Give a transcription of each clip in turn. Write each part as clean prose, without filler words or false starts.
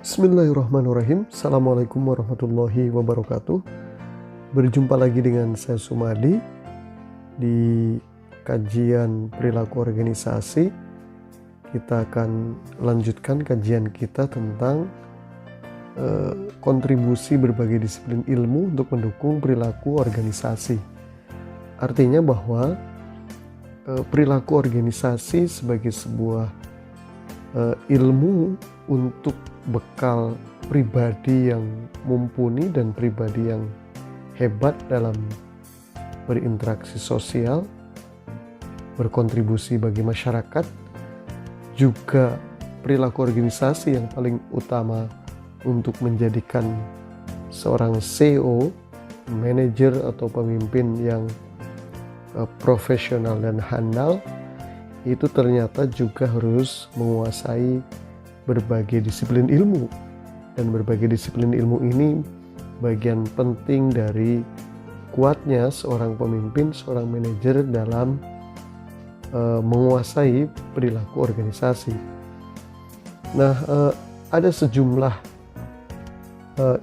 Bismillahirrahmanirrahim. Assalamualaikum warahmatullahi wabarakatuh. Berjumpa lagi dengan saya Sumadi di kajian perilaku organisasi. Kita akan lanjutkan kajian kita tentang kontribusi berbagai disiplin ilmu untuk mendukung perilaku organisasi. Artinya bahwa perilaku organisasi sebagai sebuah ilmu untuk bekal pribadi yang mumpuni dan pribadi yang hebat dalam berinteraksi sosial, berkontribusi bagi masyarakat, juga perilaku organisasi yang paling utama untuk menjadikan seorang CEO, manajer atau pemimpin yang profesional dan handal, itu ternyata juga harus menguasai berbagai disiplin ilmu. Dan berbagai disiplin ilmu ini bagian penting dari kuatnya seorang pemimpin, seorang manajer dalam menguasai perilaku organisasi. Nah, ada sejumlah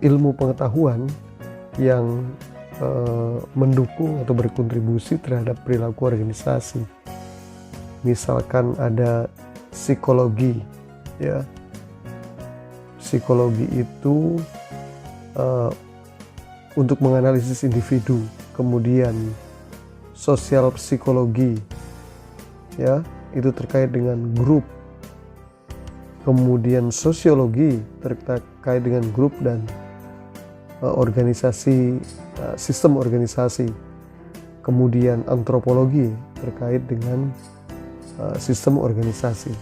ilmu pengetahuan yang mendukung atau berkontribusi terhadap perilaku organisasi. Misalkan ada psikologi, ya. Psikologi itu untuk menganalisis individu. Kemudian sosial psikologi, ya, itu terkait dengan grup. Kemudian sosiologi terkait dengan grup dan organisasi, sistem organisasi. Kemudian antropologi terkait dengan sistem organisasi.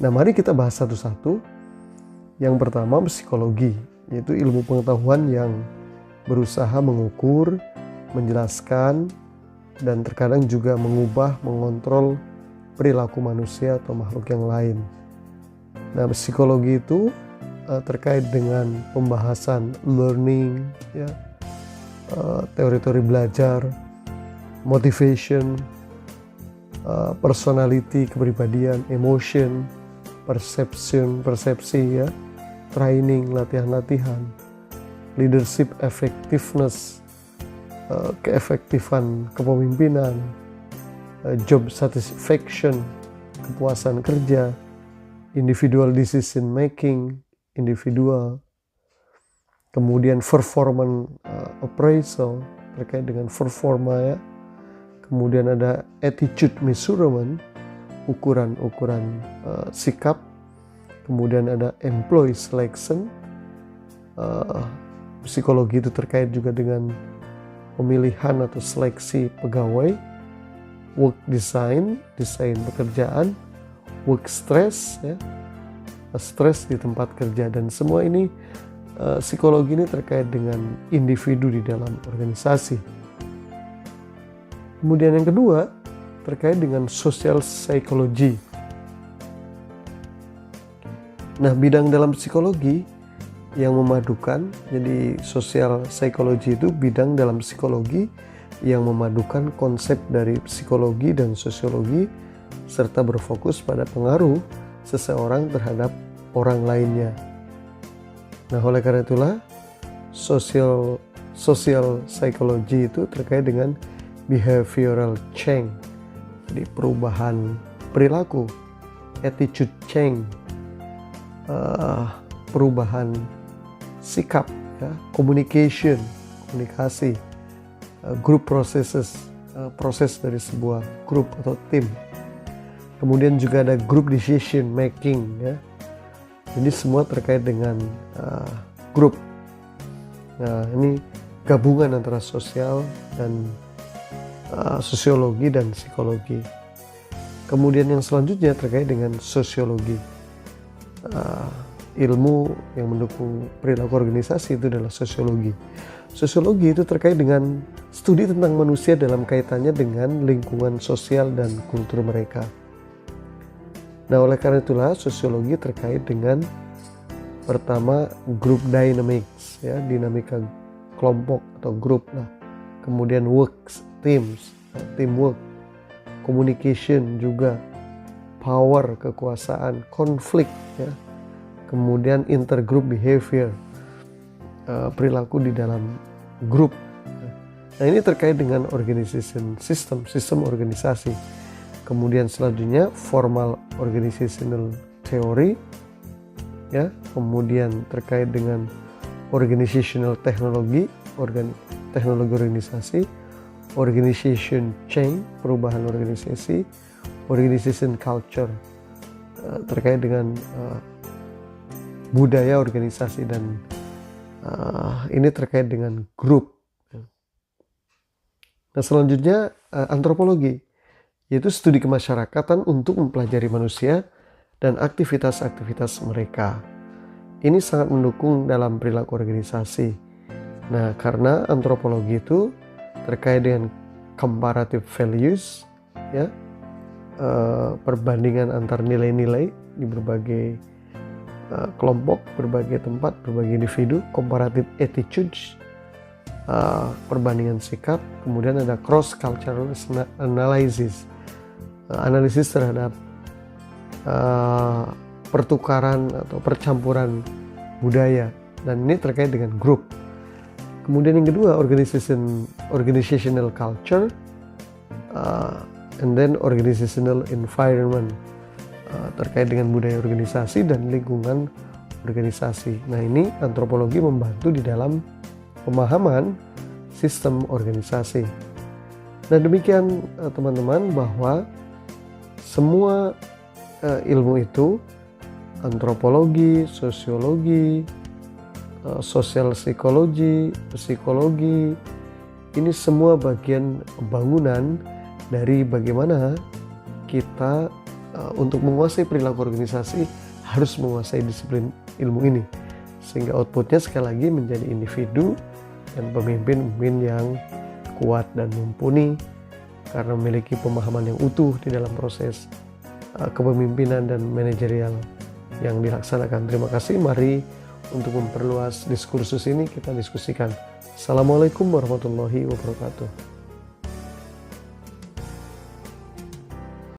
Nah, mari kita bahas satu-satu. Yang pertama, psikologi, yaitu ilmu pengetahuan yang berusaha mengukur, menjelaskan, dan terkadang juga mengubah, mengontrol perilaku manusia atau makhluk yang lain. Nah, psikologi itu terkait dengan pembahasan learning, ya, teori-teori belajar, motivation, personality, kepribadian, emotion, persepsi, ya, training, latihan-latihan, leadership effectiveness, keefektifan kepemimpinan, job satisfaction, kepuasan kerja, individual decision making, individual, kemudian performance appraisal terkait dengan performa, ya. Kemudian ada attitude measurement, ukuran-ukuran sikap. Kemudian ada employee selection, psikologi itu terkait juga dengan pemilihan atau seleksi pegawai, work design, desain pekerjaan, work stress, ya, stres di tempat kerja. Dan semua ini psikologi ini terkait dengan individu di dalam organisasi. Kemudian yang kedua terkait dengan social psychology. Nah, bidang dalam psikologi yang memadukan, jadi social psychology itu bidang dalam psikologi yang memadukan konsep dari psikologi dan sosiologi serta berfokus pada pengaruh seseorang terhadap orang lainnya. Nah, oleh karena itulah social psychology itu terkait dengan behavioral change, jadi perubahan perilaku, attitude change, perubahan sikap, ya, komunikasi, group processes, proses dari sebuah grup atau tim. Kemudian juga ada group decision making, ya. Jadi semua terkait dengan grup. Nah, ini gabungan antara sosial dan sosiologi dan psikologi. Kemudian yang selanjutnya terkait dengan sosiologi. Ilmu yang mendukung perilaku organisasi itu adalah sosiologi. Sosiologi itu terkait dengan studi tentang manusia dalam kaitannya dengan lingkungan sosial dan kultur mereka. Nah, oleh karena itulah sosiologi terkait dengan pertama group dynamics, ya, dinamika kelompok atau grup lah. Kemudian works, teams, teamwork, communication juga, power, kekuasaan, konflik, ya. Kemudian intergroup behavior, perilaku di dalam grup. Nah, ini terkait dengan organization system, sistem organisasi. Kemudian selanjutnya formal organizational theory, ya. Kemudian terkait dengan organizational technology, teknologi organisasi, organization change, perubahan organisasi, organization culture, terkait dengan budaya organisasi, dan ini terkait dengan grup. Nah, selanjutnya antropologi, yaitu studi kemasyarakatan untuk mempelajari manusia dan aktivitas-aktivitas mereka. Ini sangat mendukung dalam perilaku organisasi. Nah, karena antropologi itu terkait dengan comparative values, ya, perbandingan antar nilai-nilai di berbagai kelompok, berbagai tempat, berbagai individu, comparative attitudes, perbandingan sikap. Kemudian ada cross cultural analysis, analisis terhadap pertukaran atau percampuran budaya, dan ini terkait dengan grup. Kemudian yang kedua, organizational culture, and then organizational environment, terkait dengan budaya organisasi dan lingkungan organisasi. Nah, ini antropologi membantu di dalam pemahaman sistem organisasi. Nah, demikian teman-teman, bahwa semua ilmu itu, antropologi, sosiologi, sosial psikologi, psikologi, ini semua bagian bangunan dari bagaimana kita untuk menguasai perilaku organisasi harus menguasai disiplin ilmu ini, sehingga outputnya sekali lagi menjadi individu dan pemimpin-pemimpin yang kuat dan mumpuni karena memiliki pemahaman yang utuh di dalam proses kepemimpinan dan manajerial yang dilaksanakan. Terima kasih. Mari untuk memperluas diskursus ini kita diskusikan. Assalamualaikum warahmatullahi wabarakatuh.